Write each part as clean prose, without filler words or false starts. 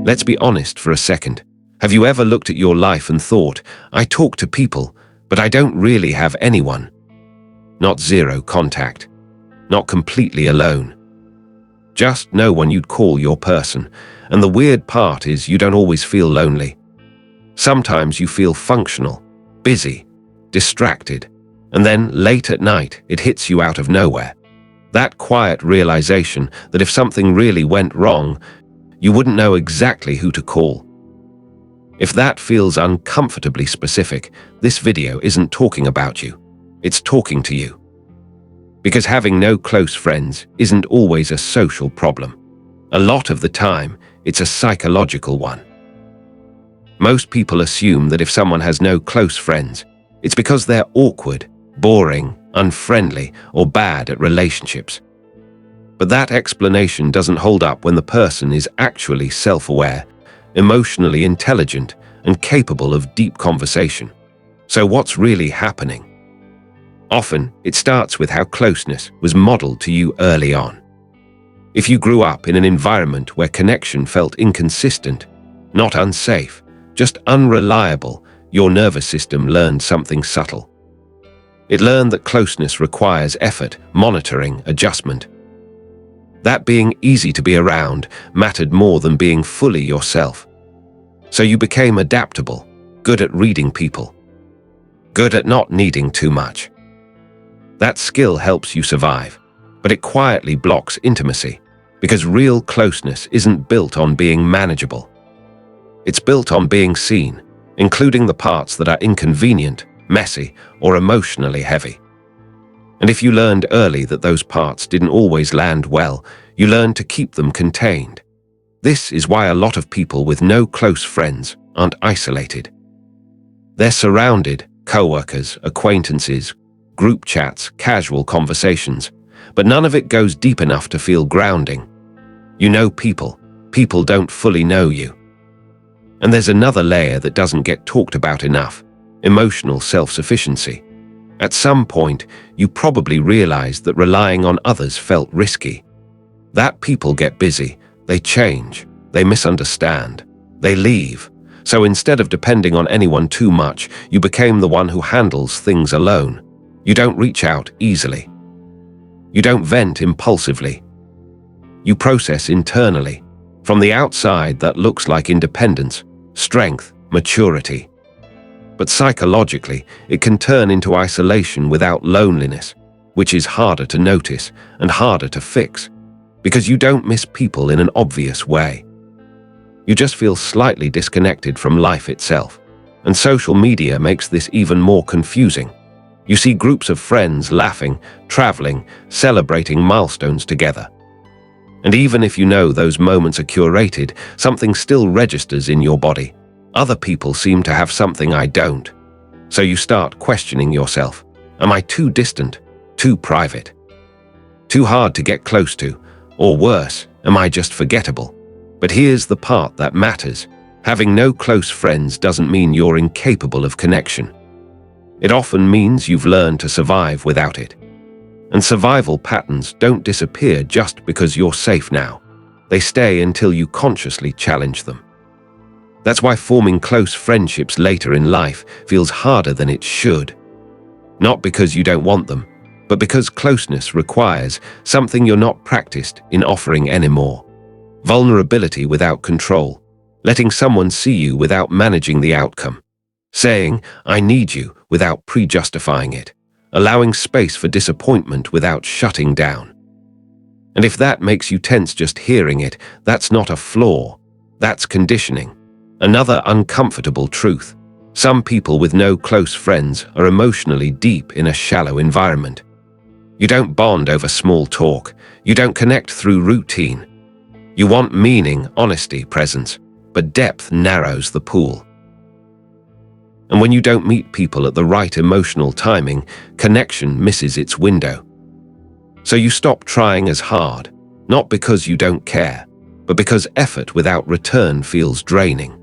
Let's be honest for a second. Have you ever looked at your life and thought, I talk to people, but I don't really have anyone? Not zero contact. Not completely alone. Just no one you'd call your person. And the weird part is you don't always feel lonely. Sometimes you feel functional, busy, distracted, and then late at night it hits you out of nowhere. That quiet realization that if something really went wrong, you wouldn't know exactly who to call. If that feels uncomfortably specific, this video isn't talking about you. It's talking to you. Because having no close friends isn't always a social problem. A lot of the time, it's a psychological one. Most people assume that if someone has no close friends, it's because they're awkward, boring, unfriendly, or bad at relationships. But that explanation doesn't hold up when the person is actually self-aware, emotionally intelligent, and capable of deep conversation. So what's really happening? Often, it starts with how closeness was modeled to you early on. If you grew up in an environment where connection felt inconsistent, not unsafe, just unreliable, your nervous system learned something subtle. It learned that closeness requires effort, monitoring, adjustment. That being easy to be around mattered more than being fully yourself. So you became adaptable, good at reading people, good at not needing too much. That skill helps you survive, but it quietly blocks intimacy, because real closeness isn't built on being manageable. It's built on being seen, including the parts that are inconvenient, messy, or emotionally heavy. And if you learned early that those parts didn't always land well, you learned to keep them contained. This is why a lot of people with no close friends aren't isolated. They're surrounded, coworkers, acquaintances, group chats, casual conversations, but none of it goes deep enough to feel grounding. You know people. People don't fully know you. And there's another layer that doesn't get talked about enough: emotional self-sufficiency. At some point, you probably realized that relying on others felt risky. That people get busy, they change, they misunderstand, they leave. So instead of depending on anyone too much, you became the one who handles things alone. You don't reach out easily. You don't vent impulsively. You process internally. From the outside, that looks like independence, strength, maturity. But psychologically, it can turn into isolation without loneliness, which is harder to notice and harder to fix, because you don't miss people in an obvious way. You just feel slightly disconnected from life itself, and social media makes this even more confusing. You see groups of friends laughing, traveling, celebrating milestones together. And even if you know those moments are curated, something still registers in your body. Other people seem to have something I don't. So you start questioning yourself. Am I too distant? Too private? Too hard to get close to? Or worse, am I just forgettable? But here's the part that matters. Having no close friends doesn't mean you're incapable of connection. It often means you've learned to survive without it. And survival patterns don't disappear just because you're safe now. They stay until you consciously challenge them. That's why forming close friendships later in life feels harder than it should. Not because you don't want them, but because closeness requires something you're not practiced in offering anymore. Vulnerability without control, letting someone see you without managing the outcome, saying, I need you, without pre-justifying it, allowing space for disappointment without shutting down. And if that makes you tense just hearing it, that's not a flaw, that's conditioning. Another uncomfortable truth: some people with no close friends are emotionally deep in a shallow environment. You don't bond over small talk. You don't connect through routine. You want meaning, honesty, presence, but depth narrows the pool. And when you don't meet people at the right emotional timing, connection misses its window. So you stop trying as hard, not because you don't care, but because effort without return feels draining.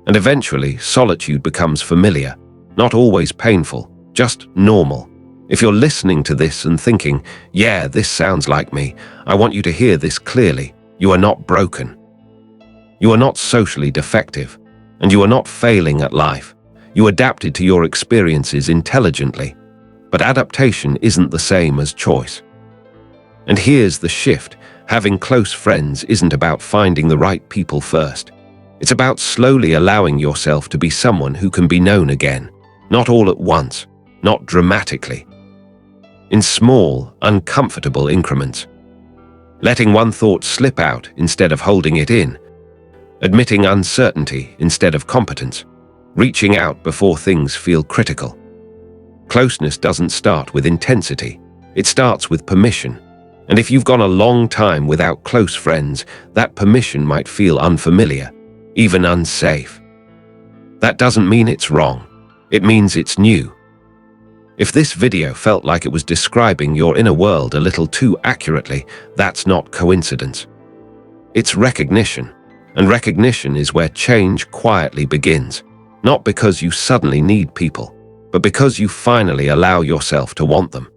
And eventually, solitude becomes familiar, not always painful, just normal. If you're listening to this and thinking, yeah, this sounds like me, I want you to hear this clearly. You are not broken. You are not socially defective, and you are not failing at life. You adapted to your experiences intelligently, but adaptation isn't the same as choice. And here's the shift. Having close friends isn't about finding the right people first. It's about slowly allowing yourself to be someone who can be known again, not all at once, not dramatically. In small, uncomfortable increments. Letting one thought slip out instead of holding it in. Admitting uncertainty instead of competence. Reaching out before things feel critical. Closeness doesn't start with intensity. It starts with permission. And if you've gone a long time without close friends, that permission might feel unfamiliar, even unsafe. That doesn't mean it's wrong. It means it's new. If this video felt like it was describing your inner world a little too accurately, that's not coincidence. It's recognition, and recognition is where change quietly begins, not because you suddenly need people, but because you finally allow yourself to want them.